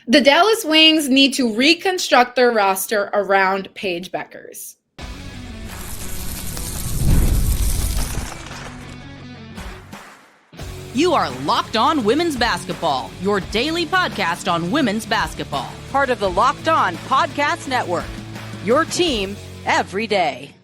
The Dallas Wings need to reconstruct their roster around Paige Bueckers. You are Locked On Women's Basketball, your daily podcast on women's basketball. Part of the Locked On Podcast Network, your team every day.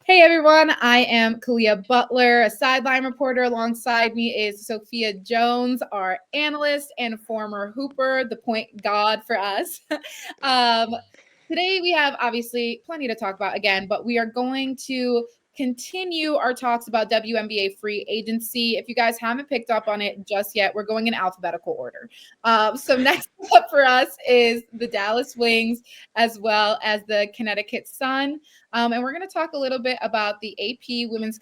Hey everyone, I am Kalia Butler, a sideline reporter. Alongside me is Sophia Jones, our analyst and former hooper, the point god for us. Today we have obviously plenty to talk about again, but we are going to continue our talks about WNBA free agency. If you guys haven't picked up on it just yet, we're going in alphabetical order. So next up for us is the Dallas Wings as well as the Connecticut Sun. And we're going to talk a little bit about the AP Women's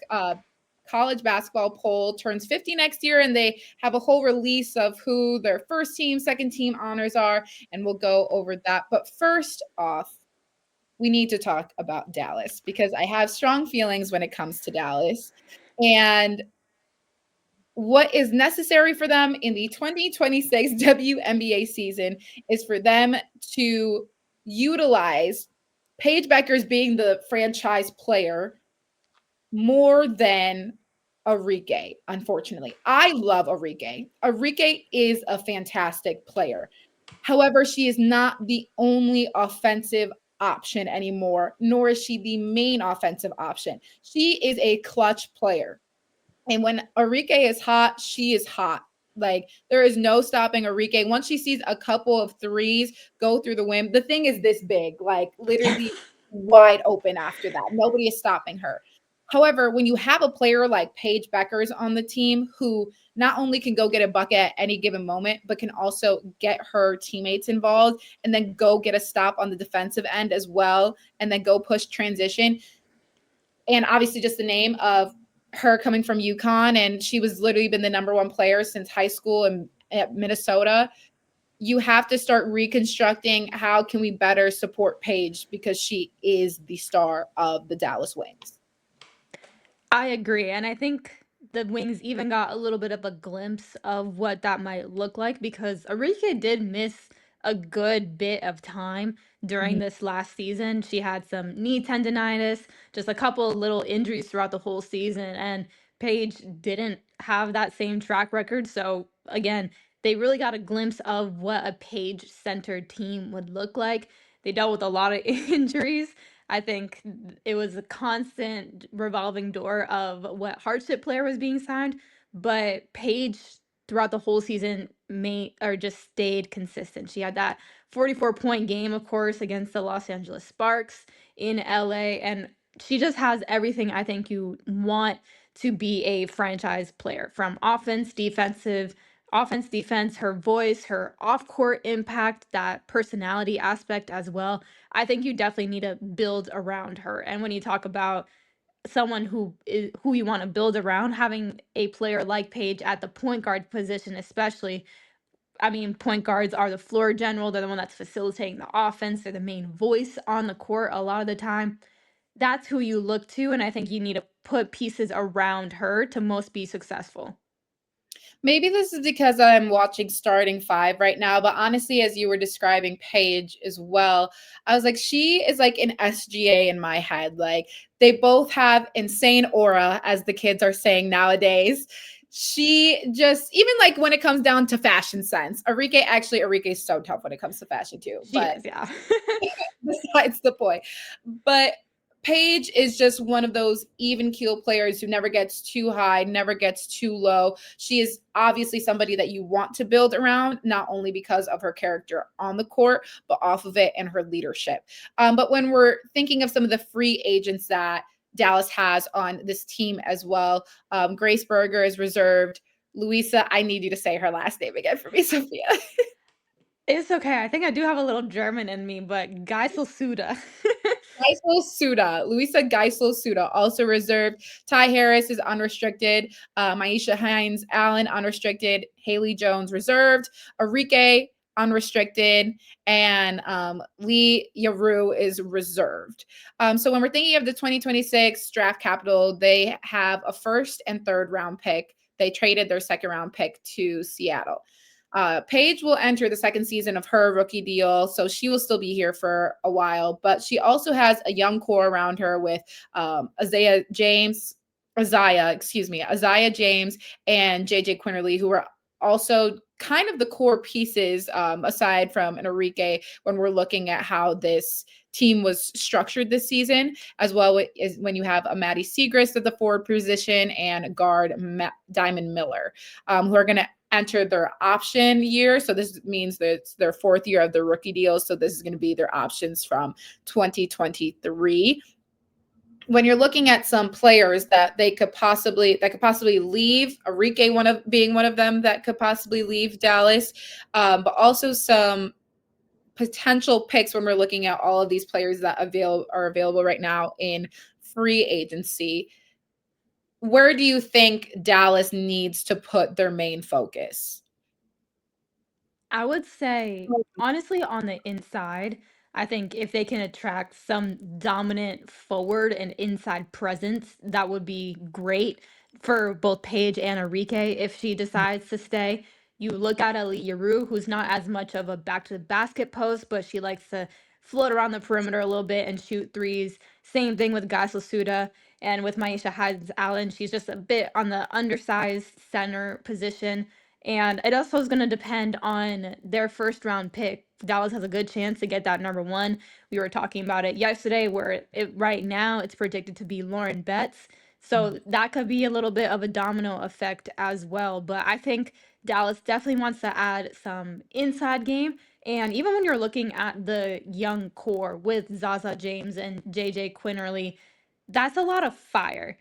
College Basketball Poll turns 50 next year, and they have a whole release of who their first team, second team honors are, and we'll go over that. But first off, we need to talk about Dallas because I have strong feelings when it comes to Dallas. And what is necessary for them in the 2026 WNBA season is for them to utilize Paige Bueckers being the franchise player more than Arike, unfortunately. I love Arike. Arike is a fantastic player. However, she is not the only offensive option anymore, nor is she the main offensive option. She is a clutch player. And when Arike is hot, she is hot. Like, there is no stopping Arike. Once she sees a couple of threes go through the rim, the thing is this big, like literally wide open after that. Nobody is stopping her. However, when you have a player like Paige Bueckers on the team who not only can go get a bucket at any given moment, but can also get her teammates involved and then go get a stop on the defensive end as well, and then go push transition. And obviously just the name of her coming from UConn, and she was literally been the number one player since high school and at Minnesota. You have to start reconstructing how can we better support Paige because she is the star of the Dallas Wings. I agree. And I think the Wings even got a little bit of a glimpse of what that might look like because Arike did miss a good bit of time during this last season. She had some knee tendonitis, just a couple of little injuries throughout the whole season. And Paige didn't have that same track record. So again, they really got a glimpse of what a Paige-centered team would look like. They dealt with a lot of injuries. I think it was a constant revolving door of what hardship player was being signed, but Paige throughout the whole season just stayed consistent. She had that 44-point game, of course, against the Los Angeles Sparks in LA, and she just has everything I think you want to be a franchise player, from offense, defense, her voice, her off-court impact, that personality aspect as well. I think you definitely need to build around her. And when you talk about someone who you want to build around, having a player like Paige at the point guard position, especially, I mean, point guards are the floor general. They're the one that's facilitating the offense. They're the main voice on the court a lot of the time. That's who you look to, and I think you need to put pieces around her to most be successful. Maybe this is because I'm watching Starting Five right now, but honestly, as you were describing Paige as well, I was like, she is like an SGA in my head. Like, they both have insane aura, as the kids are saying nowadays. She just, even like when it comes down to fashion sense, Arike is so tough when it comes to fashion too. Yeah. Besides the point. But Paige is just one of those even keel players who never gets too high, never gets too low. She is obviously somebody that you want to build around, not only because of her character on the court, but off of it and her leadership. But when we're thinking of some of the free agents that Dallas has on this team as well, Grace Berger is reserved. Luisa, I need you to say her last name again for me, Sophia. It's okay. I think I do have a little German in me, but Geisel Suda. Geisel Suda, Luisa Geisel Suda, also reserved. Ty Harris is unrestricted. Maisha Hines Allen, unrestricted. Haley Jones, reserved. Arike, unrestricted. And Lee Yaru is reserved. So when we're thinking of the 2026 draft capital, they have a first and third round pick. They traded their second round pick to Seattle. Paige will enter the second season of her rookie deal, so she will still be here for a while. But she also has a young core around her with Isaiah James, and JJ Quinterly, who are also kind of the core pieces, aside from Enrique, when we're looking at how this team was structured this season, as well as when you have a Maddie Segrist at the forward position and guard Diamond Miller, who are going to enter their option year. So this means that it's their fourth year of their rookie deal. So this is going to be their options from 2023. When you're looking at some players that could possibly leave, Enrique being one of them that could possibly leave Dallas, but also some potential picks when we're looking at all of these players that are available right now in free agency. Where do you think Dallas needs to put their main focus? I would say, honestly, on the inside, I think if they can attract some dominant forward and inside presence, that would be great for both Paige and Enrique if she decides to stay. You look at Ali Yaru, who's not as much of a back to the basket post, but she likes to float around the perimeter a little bit and shoot threes. Same thing with Gas Lasuda and with Maisha Hydes Allen. She's just a bit on the undersized center position. And it also is going to depend on their first round pick. Dallas has a good chance to get that number one. We were talking about it yesterday, where right now it's predicted to be Lauren Betts. So that could be a little bit of a domino effect as well. But I think Dallas definitely wants to add some inside game. And even when you're looking at the young core with Zaza James and JJ Quinterly, that's a lot of fire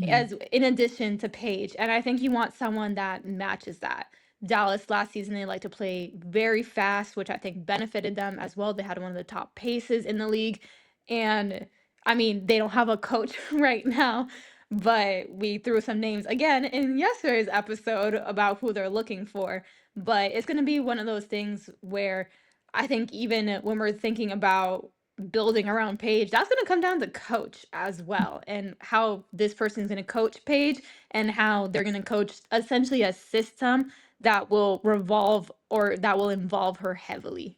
as in addition to Paige. And I think you want someone that matches that. Dallas last season, they like to play very fast, which I think benefited them as well. They had one of the top paces in the league. And I mean, they don't have a coach right now, but we threw some names again in yesterday's episode about who they're looking for. But it's going to be one of those things where I think even when we're thinking about building around Paige, that's going to come down to coach as well, and how this person's going to coach Paige and how they're going to coach essentially a system that will revolve or that will involve her heavily.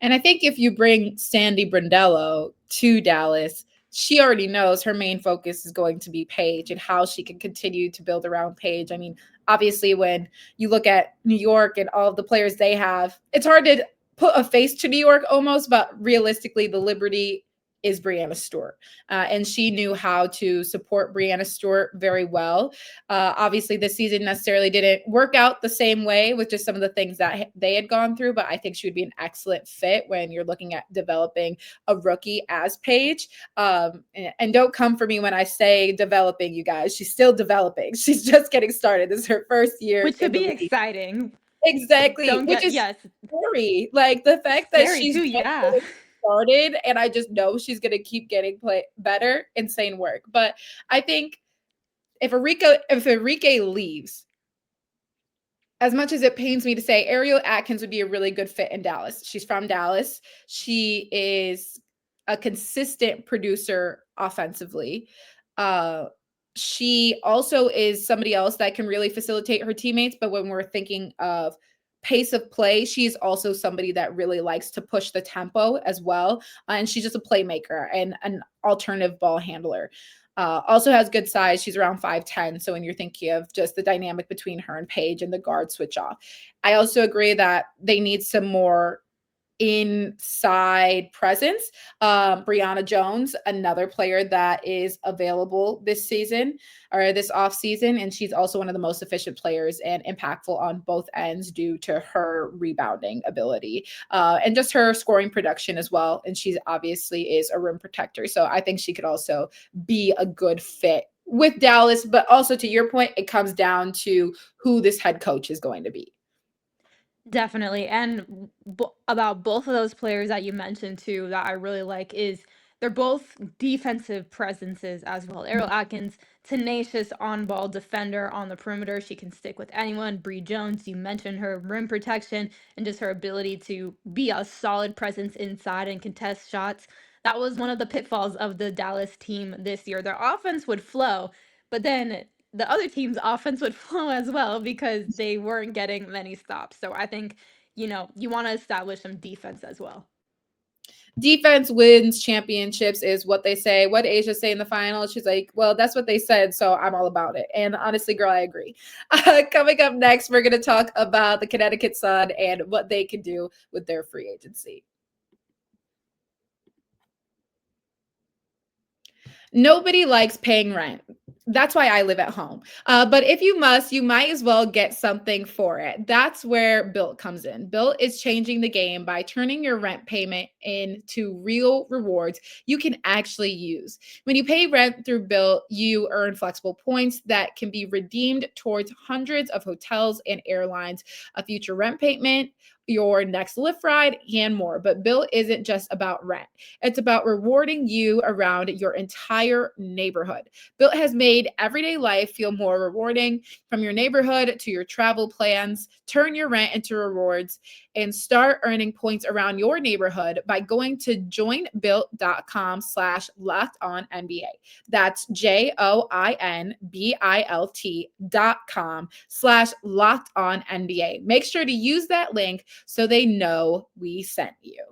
And I think if you bring Sandy Brindello to Dallas, she already knows her main focus is going to be Paige and how she can continue to build around Paige. I mean, obviously, when you look at New York and all of the players they have, it's hard to put a face to New York almost, but realistically, the Liberty is Breanna Stewart. And she knew how to support Breanna Stewart very well. Obviously, this season necessarily didn't work out the same way with just some of the things that they had gone through, but I think she would be an excellent fit when you're looking at developing a rookie as Paige. And don't come for me when I say developing, you guys. She's still developing. She's just getting started. This is her first year. Which would be exciting. Exactly. Yes. Scary. Like the fact that Scary she's too, yeah. started and I just know she's going to keep getting better, insane work. But I think if Enrique leaves, as much as it pains me to say, Ariel Atkins would be a really good fit in Dallas. She's from Dallas. She is a consistent producer offensively. She also is somebody else that can really facilitate her teammates. But when we're thinking of pace of play, she's also somebody that really likes to push the tempo as well. And she's just a playmaker and an alternative ball handler. Also has good size. She's around 5'10". So when you're thinking of just the dynamic between her and Paige and the guard switch off, I also agree that they need some more inside presence. Brianna Jones, another player that is available this season or this off season, and she's also one of the most efficient players and impactful on both ends due to her rebounding ability and just her scoring production as well. And she obviously is a rim protector, so I think she could also be a good fit with Dallas. But also, to your point, it comes down to who this head coach is going to be. Definitely. And about both of those players that you mentioned too, that I really like is they're both defensive presences as well. Ariel Atkins, tenacious on-ball defender on the perimeter. She can stick with anyone. Bree Jones, you mentioned her rim protection and just her ability to be a solid presence inside and contest shots. That was one of the pitfalls of the Dallas team this year. Their offense would flow, but then the other team's offense would flow as well because they weren't getting many stops. So I think, you want to establish some defense as well. Defense wins championships is what they say. What did Asia say in the final? She's like, well, that's what they said, so I'm all about it. And honestly, girl, I agree. Coming up next, we're going to talk about the Connecticut Sun and what they can do with their free agency. Nobody likes paying rent. That's why I live at home. But if you must, you might as well get something for it. That's where Built comes in. Built is changing the game by turning your rent payment into real rewards you can actually use. When you pay rent through Built, you earn flexible points that can be redeemed towards hundreds of hotels and airlines, a future rent payment, your next Lyft ride, and more. But Built isn't just about rent. It's about rewarding you around your entire neighborhood. Built has made everyday life feel more rewarding, from your neighborhood to your travel plans. Turn your rent into rewards and start earning points around your neighborhood by going to joinbuilt.com/lockedonnba. That's joinbilt.com/lockedonnba. Make sure to use that link so they know we sent you.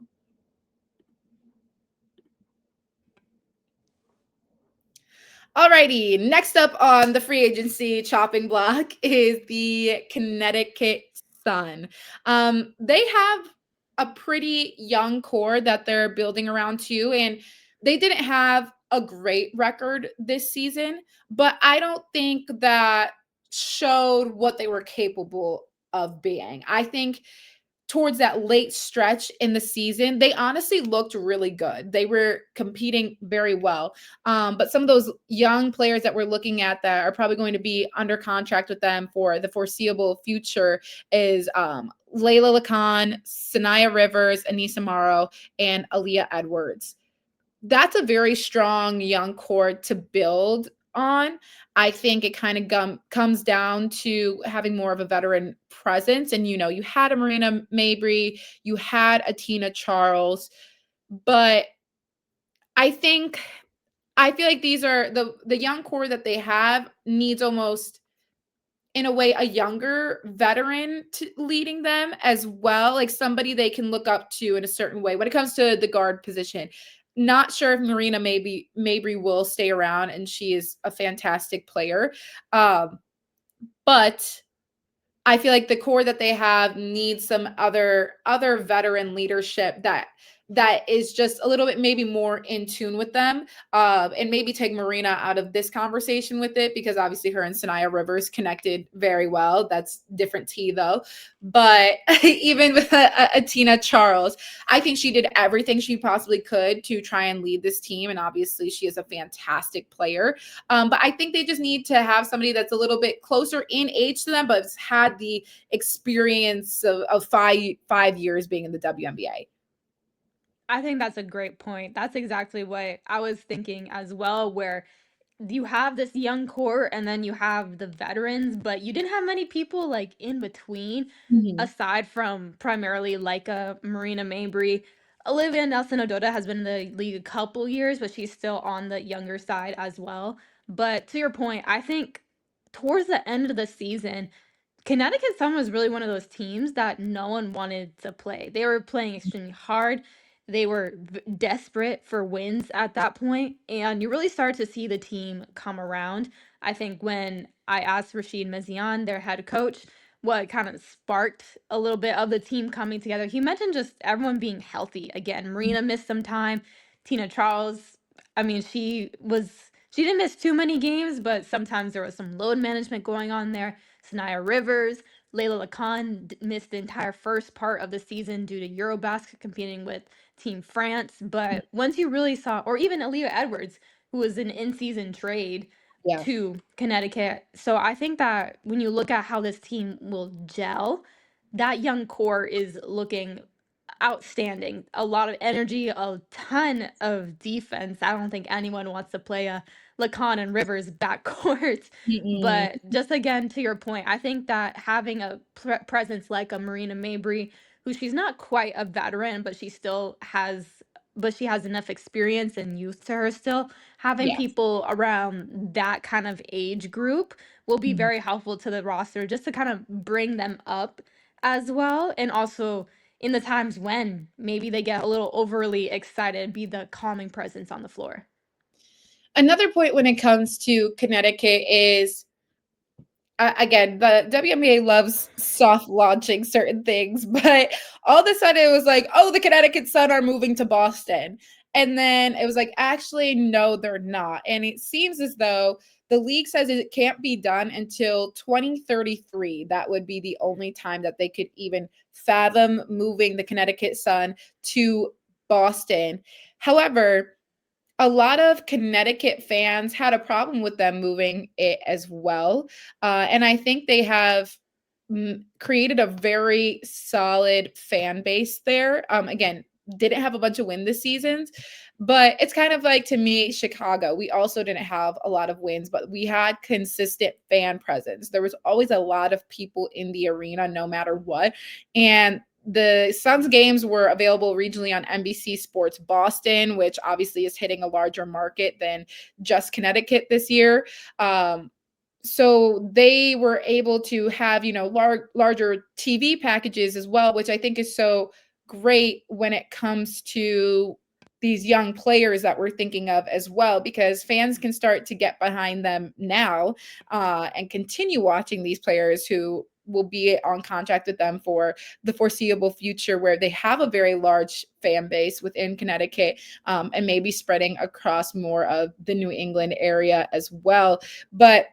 Alrighty, next up on the free agency chopping block is the Connecticut Sun. They have a pretty young core that they're building around too, and they didn't have a great record this season, but I don't think that showed what they were capable of being. I think towards that late stretch in the season, they honestly looked really good. They were competing very well. But some of those young players that we're looking at that are probably going to be under contract with them for the foreseeable future is Layla Lacan, Sanaya Rivers, Anissa Morrow, and Aaliyah Edwards. That's a very strong young core to build on. I think it kind of comes down to having more of a veteran presence. And, you had a Marina Mabry, you had a Tina Charles, but I feel like these are the young core that they have needs almost, in a way, a younger veteran leading them as well, like somebody they can look up to in a certain way when it comes to the guard position. Not sure if Marina Mabry will stay around, and she is a fantastic player. But I feel like the core that they have needs some other veteran leadership that is just a little bit maybe more in tune with them, and maybe take Marina out of this conversation with it, because obviously her and Sanaya Rivers connected very well. That's different tea though. But even with a Tina Charles, I think she did everything she possibly could to try and lead this team, and obviously she is a fantastic player. But I think they just need to have somebody that's a little bit closer in age to them, but has had the experience of 5 years being in the WNBA. I think that's a great point. That's exactly what I was thinking as well, where you have this young core and then you have the veterans, but you didn't have many people like in between, Mhm. aside from primarily like a Marina Mabry. Olivia Nelson-Ododa has been in the league a couple years, but she's still on the younger side as well. But to your point, I think towards the end of the season, Connecticut Sun was really one of those teams that no one wanted to play. They were playing extremely hard. They were desperate for wins at that point, and you really start to see the team come around. I think when I asked Rashid Mazian, their head coach, what kind of sparked a little bit of the team coming together, he mentioned just everyone being healthy again. Marina missed some time. Tina Charles, I mean, she didn't miss too many games, but sometimes there was some load management going on there. Sanaya Rivers, Layla Lacan missed the entire first part of the season due to Eurobasket competing with Team France. But once you really saw, or even Aaliyah Edwards, who was an in-season trade Yeah. to Connecticut. So I think that when you look at how this team will gel, that young core is looking outstanding. A lot of energy, a ton of defense. I don't think anyone wants to play a Lacan and Rivers backcourt. Mm-mm. But just again, to your point, I think that having a presence like a Marina Mabry, who she's not quite a veteran, but she still has but she has enough experience and youth to her still. Having Yes. people around that kind of age group will be Mhm. very helpful to the roster just to kind of bring them up as well. And also in the times when maybe they get a little overly excited, be the calming presence on the floor. Another point when it comes to Connecticut is again, the WNBA loves soft launching certain things, but all of a sudden it was like, oh, the Connecticut Sun are moving to Boston. And then it was like, actually, no, they're not. And it seems as though the league says it can't be done until 2033. That would be the only time that they could even fathom moving the Connecticut Sun to Boston. However, a lot of Connecticut fans had a problem with them moving it as well. And I think they have created a very solid fan base there. Again, didn't have a bunch of win this seasons, but it's kind of like to me, Chicago. We also didn't have a lot of wins, but we had consistent fan presence. There was always a lot of people in the arena, no matter what. And the Suns games were available regionally on NBC Sports Boston, which obviously is hitting a larger market than just Connecticut this year. So they were able to have, larger TV packages as well, which I think is so great when it comes to these young players that we're thinking of as well, because fans can start to get behind them now and continue watching these players who will be on contract with them for the foreseeable future, where they have a very large fan base within Connecticut and maybe spreading across more of the New England area as well. But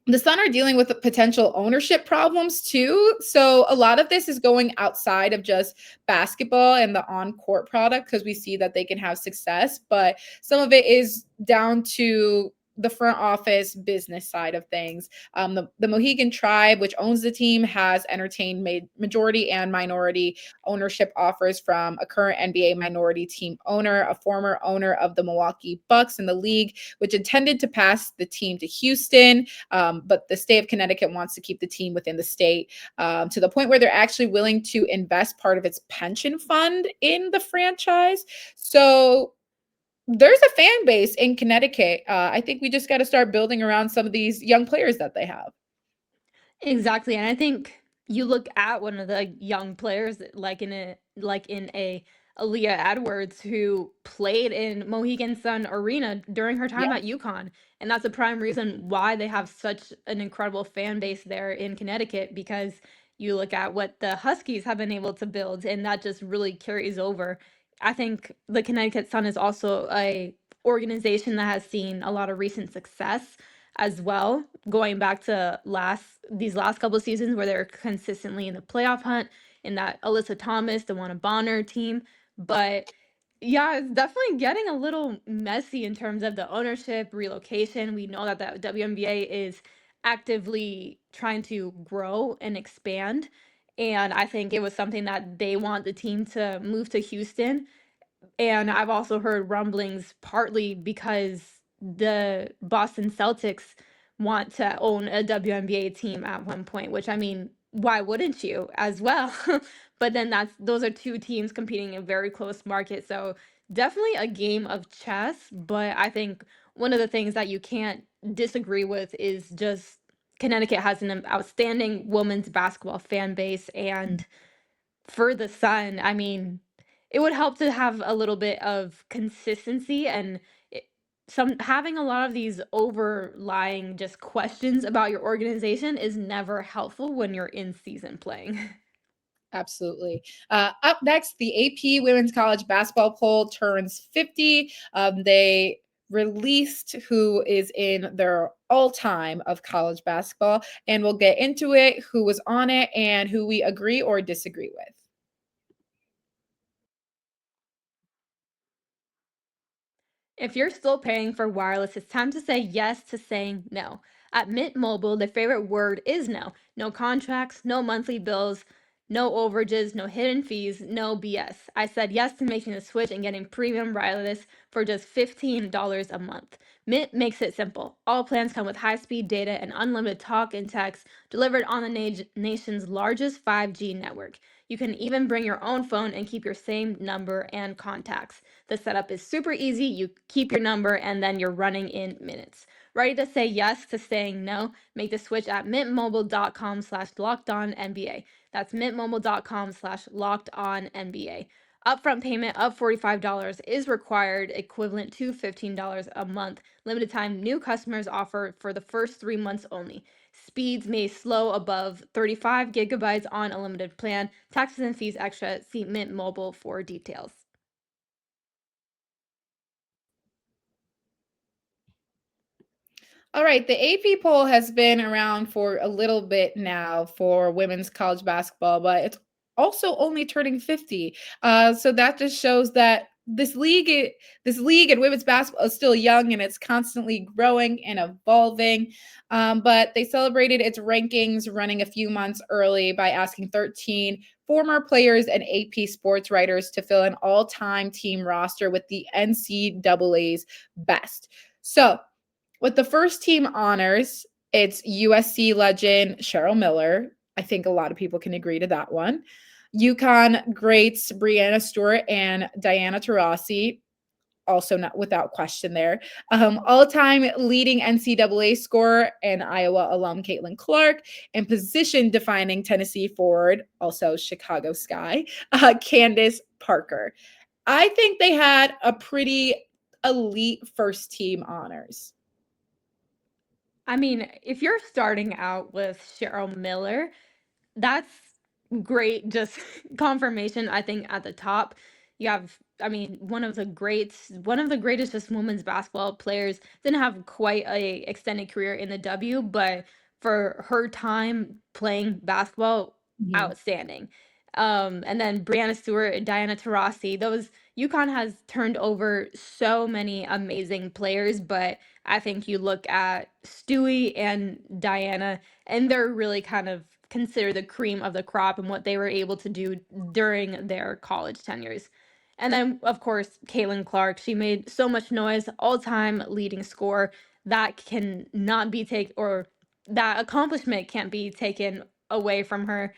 the Sun are dealing with the potential ownership problems too. So a lot of this is going outside of just basketball and the on-court product, because we see that they can have success, but some of it is down to the front office business side of things. The Mohegan Tribe, which owns the team, has entertained majority and minority ownership offers from a current NBA minority team owner, a former owner of the Milwaukee Bucks in the league, which intended to pass the team to Houston. But the state of Connecticut wants to keep the team within the state to the point where they're actually willing to invest part of its pension fund in the franchise. So there's a fan base in Connecticut. I think we just got to start building around some of these young players that they have. Exactly, and I think you look at one of the young players like in a Aaliyah Edwards who played in Mohegan Sun Arena during her time Yeah. at UConn, and that's a prime reason why they have such an incredible fan base there in Connecticut, because you look at what the Huskies have been able to build, and that just really carries over. I think the Connecticut Sun is also a organization that has seen a lot of recent success as well, going back to these last couple of seasons where they're consistently in the playoff hunt in that Alyssa Thomas, the Wanna Bonner team. But yeah, it's definitely getting a little messy in terms of the ownership, relocation. We know that the WNBA is actively trying to grow and expand. And I think it was something that they want the team to move to Houston, and I've also heard rumblings partly because the Boston Celtics want to own a WNBA team at one point, which I mean, why wouldn't you as well? But then those are two teams competing in a very close market. So definitely a game of chess. But I think one of the things that you can't disagree with is just Connecticut has an outstanding women's basketball fan base. And for the Sun, I mean, it would help to have a little bit of consistency and some having a lot of these overlying just questions about your organization is never helpful when you're in season playing. Absolutely. Up next, the AP Women's College Basketball Poll turns 50. They released who is in their all time of college basketball, and we'll get into it, who was on it, and who we agree or disagree with. If you're still paying for wireless, it's time to say yes to saying no. At Mint Mobile, their favorite word is no. No contracts, no monthly bills, No overages, no hidden fees, no BS. I said yes to making the switch and getting premium wireless for just $15 a month. Mint makes it simple. All plans come with high-speed data and unlimited talk and text delivered on the nation's largest 5G network. You can even bring your own phone and keep your same number and contacts. The setup is super easy. You keep your number and then you're running in minutes. Ready to say yes to saying no? Make the switch at mintmobile.com/lockedonnba. That's mintmobile.com/lockedonnba. Upfront payment of $45 is required, equivalent to $15 a month. Limited time new customers offer for the first 3 months only. Speeds may slow above 35 gigabytes on a limited plan. Taxes and fees extra. See Mint Mobile for details. All right, the AP poll has been around for a little bit now for women's college basketball, but it's also only turning 50. So that just shows that this league and women's basketball is still young and it's constantly growing and evolving. But they celebrated its rankings running a few months early by asking 13 former players and AP sports writers to fill an all-time team roster with the NCAA's best. So with the first team honors, it's USC legend Cheryl Miller. I think a lot of people can agree to that one. UConn greats Breanna Stewart and Diana Taurasi, also not without question there. All-time leading NCAA scorer and Iowa alum Caitlin Clark, and position-defining Tennessee forward, also Chicago Sky, Candace Parker. I think they had a pretty elite first team honors. I mean, if you're starting out with Cheryl Miller, that's great. Just confirmation, I think, at the top. You have, I mean, one of the greatest just women's basketball players. Didn't have quite a extended career in the W, but for her time playing basketball, Mhm. outstanding. And then Brianna Stewart and Diana Taurasi, those UConn has turned over so many amazing players, but I think you look at Stewie and Diana, and they're really kind of considered the cream of the crop and what they were able to do during their college tenures. And then, of course, Caitlin Clark. She made so much noise, all-time leading scorer. That can not be taken, or that accomplishment can't be taken away from her.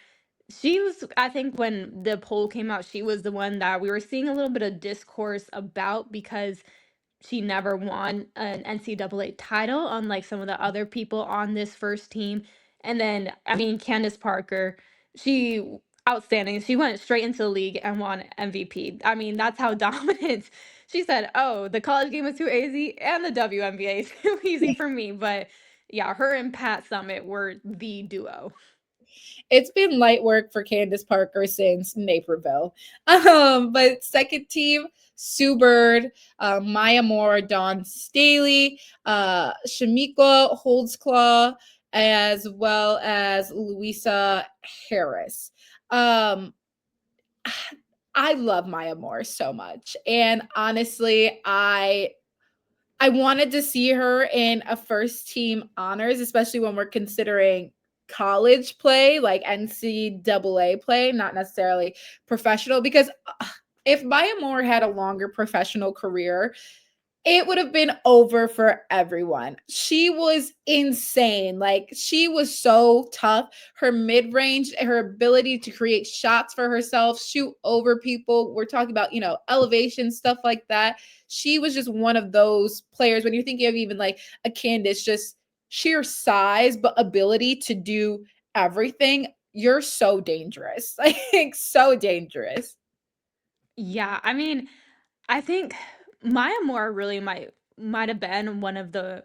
She was, I think, when the poll came out, she was the one that we were seeing a little bit of discourse about because she never won an NCAA title, unlike some of the other people on this first team. And then, I mean, Candace Parker, she outstanding. She went straight into the league and won MVP. I mean, that's how dominant. She said, "Oh, the college game is too easy, and the WNBA is too easy for me." But yeah, her and Pat Summit were the duo. It's been light work for Candace Parker since Naperville. But second team, Sue Bird, Maya Moore, Dawn Staley, Shamika Holdsclaw, as well as Louisa Harris. Um, I love Maya Moore so much. And honestly, I wanted to see her in a first team honors, especially when we're considering college play, like NCAA play, not necessarily professional. Because if Maya Moore had a longer professional career, it would have been over for everyone. She was insane. Like, she was so tough. Her mid range, her ability to create shots for herself, shoot over people. We're talking about, elevation, stuff like that. She was just one of those players when you're thinking of even like a Candace, just sheer size, but ability to do everything. You're so dangerous. Like, so dangerous. Yeah, I mean, I think Maya Moore really might have been one of the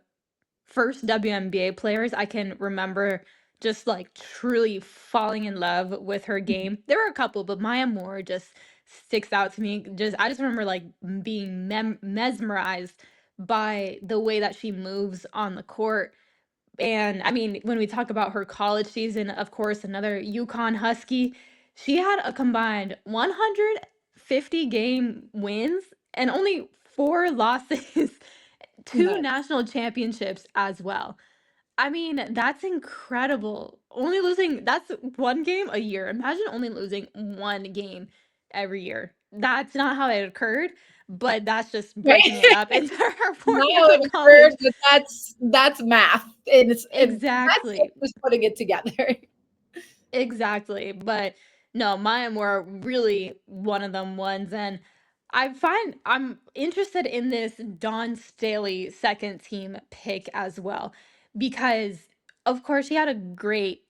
first WNBA players I can remember just like truly falling in love with her game. There were a couple, but Maya Moore just sticks out to me. Just I just remember like being mesmerized by the way that she moves on the court. And I mean, when we talk about her college season, of course, another UConn Husky, she had a combined 150 game wins and only 4 losses, two Nuts. national championships as well. I mean, that's incredible. Only losing, that's one game a year. Imagine only losing one game every year. That's not how it occurred, but that's just breaking it Right? up into her Not 4 years how it of college. occurred, but that's math, and that's it, Exactly. just putting it together. Exactly. But no, mine were really one of them ones. And I'm interested in this Dawn Staley second team pick as well, because of course she had a great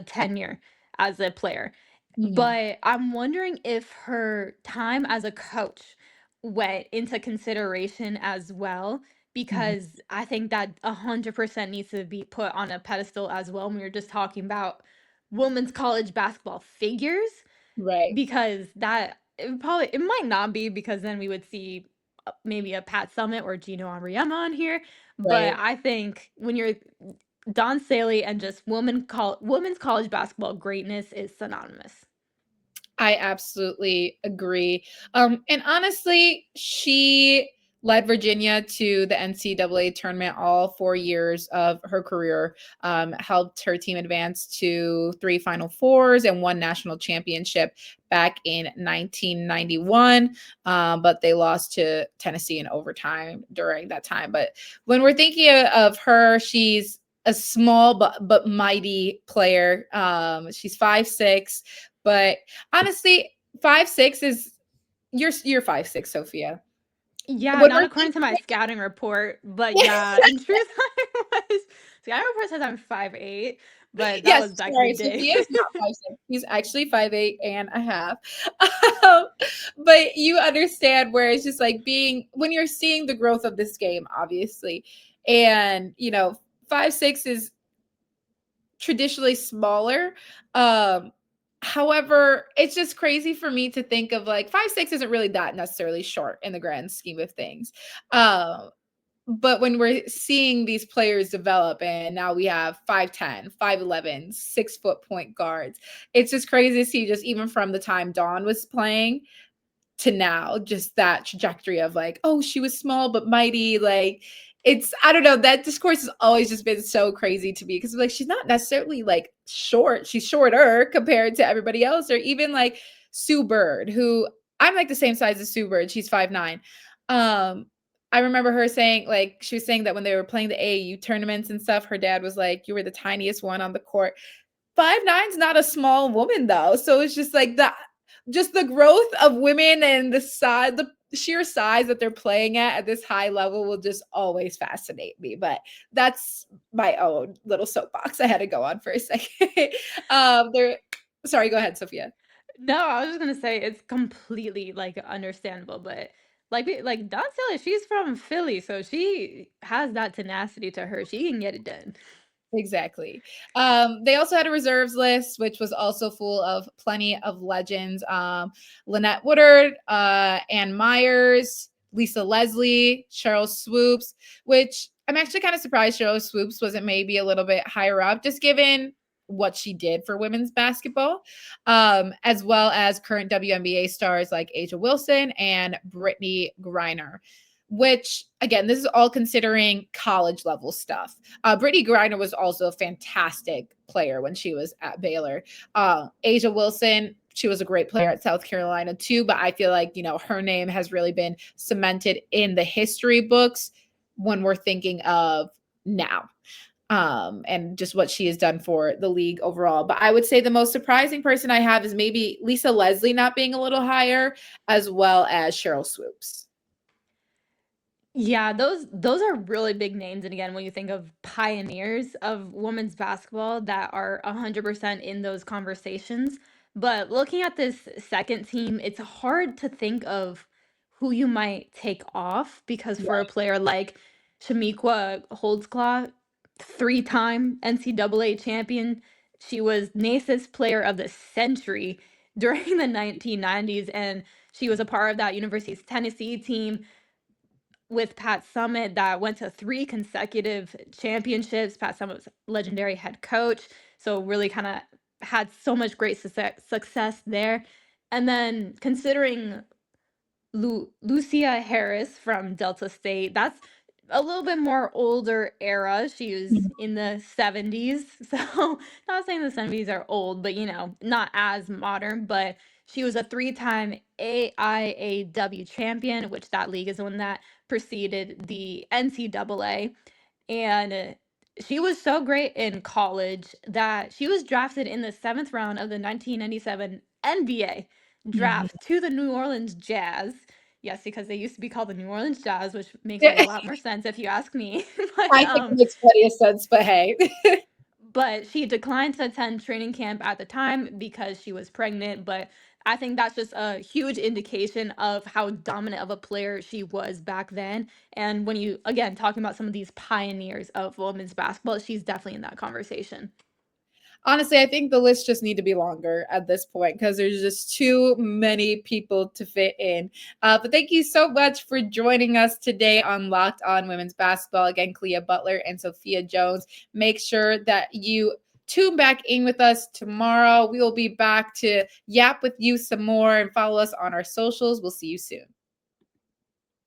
tenure as a player. Mhm. But I'm wondering if her time as a coach went into consideration as well, Mhm. because I think that 100% needs to be put on a pedestal as well when we are just talking about women's college basketball figures, Right, because that it might not be, because then we would see maybe a Pat Summit or Gino Auriemma on here, but right. I think when you're Don Saley and just women's college basketball greatness is synonymous. I absolutely agree. And honestly, she led Virginia to the NCAA tournament all 4 years of her career, helped her team advance to 3 Final Fours and one national championship back in 1991. But they lost to Tennessee in overtime during that time. But when we're thinking of her, she's a small but mighty player. She's 5'6", but honestly, 5'6" is you're 5'6", Sophia. Yeah, When not we're according to my thinking scouting report, but yeah, in truth, I was. Scouting report says I'm 5'8", but that yes, was back in the sorry, day. Sophia is not 5'6". She's actually 5'8.5". Um, but you understand where it's just like being when you're seeing the growth of this game, obviously, and 5'6" is traditionally smaller. Um, However, it's just crazy for me to think of like 5'6" isn't really that necessarily short in the grand scheme of things. But when we're seeing these players develop and now we have 5'10", 5'11", 6 foot point guards, it's just crazy to see just even from the time Dawn was playing to now, just that trajectory of like, oh, she was small but mighty. Like, it's I don't know, that discourse has always just been so crazy to me because like she's not necessarily like short, she's shorter compared to everybody else, or even like Sue Bird, who I'm like the same size as Sue Bird. She's 5'9". Um, I remember her saying, like, she was saying that when they were playing the AAU tournaments and stuff, her dad was like, you were the tiniest one on the court. 5'9" is not a small woman though. So it's just like the growth of women and the sheer size that they're playing at this high level will just always fascinate me. But that's my own little soapbox I had to go on for a second. There Sorry, go ahead, Sophia. No, I was just gonna say it's completely like understandable, but like Don Sally, she's from Philly, so she has that tenacity to her. She can get it done. Exactly. They also had a reserves list, which was also full of plenty of legends. Lynette Woodard, Ann Myers, Lisa Leslie, Cheryl Swoops, which I'm actually kind of surprised Cheryl Swoops wasn't maybe a little bit higher up, just given what she did for women's basketball, as well as current WNBA stars like Asia Wilson and Brittany Griner, which again, this is all considering college level stuff. Brittany Griner was also a fantastic player when she was at Baylor. Asia Wilson, she was a great player at South Carolina too, but I feel like, her name has really been cemented in the history books when we're thinking of now. And just what she has done for the league overall. But I would say the most surprising person I have is maybe Lisa Leslie not being a little higher, as well as Cheryl Swoops. Yeah, those are really big names, and again, when you think of pioneers of women's basketball that are 100% in those conversations. But looking at this second team, it's hard to think of who you might take off, because for a Right. player like Shamiqua Holdsclaw, three-time NCAA champion, she was NACIS Player of the Century during the 1990s, and she was a part of that University of Tennessee team with Pat Summit that went to 3 consecutive championships. Pat Summit was legendary head coach, so really kind of had so much great success there. And then considering Lucia Harris from Delta State, that's a little bit more older era. She was in the 70s. So, not saying the 70s are old, but not as modern. But she was a 3-time AIAW champion, which that league is the one that preceded the NCAA. And she was so great in college that she was drafted in the 7th round of the 1997 NBA Mhm. draft to the New Orleans Jazz. Yes, because they used to be called the New Orleans Jazz, which makes a lot more sense if you ask me. but I think it makes plenty of sense, but hey. but she declined to attend training camp at the time because she was pregnant. But I think that's just a huge indication of how dominant of a player she was back then. And when you, again, talking about some of these pioneers of women's basketball, she's definitely in that conversation. Honestly, I think the list just need to be longer at this point because there's just too many people to fit in. But thank you so much for joining us today on Locked On Women's Basketball. Again, Clea Butler and Sophia Jones. Make sure that you tune back in with us tomorrow. We will be back to yap with you some more and follow us on our socials. We'll see you soon.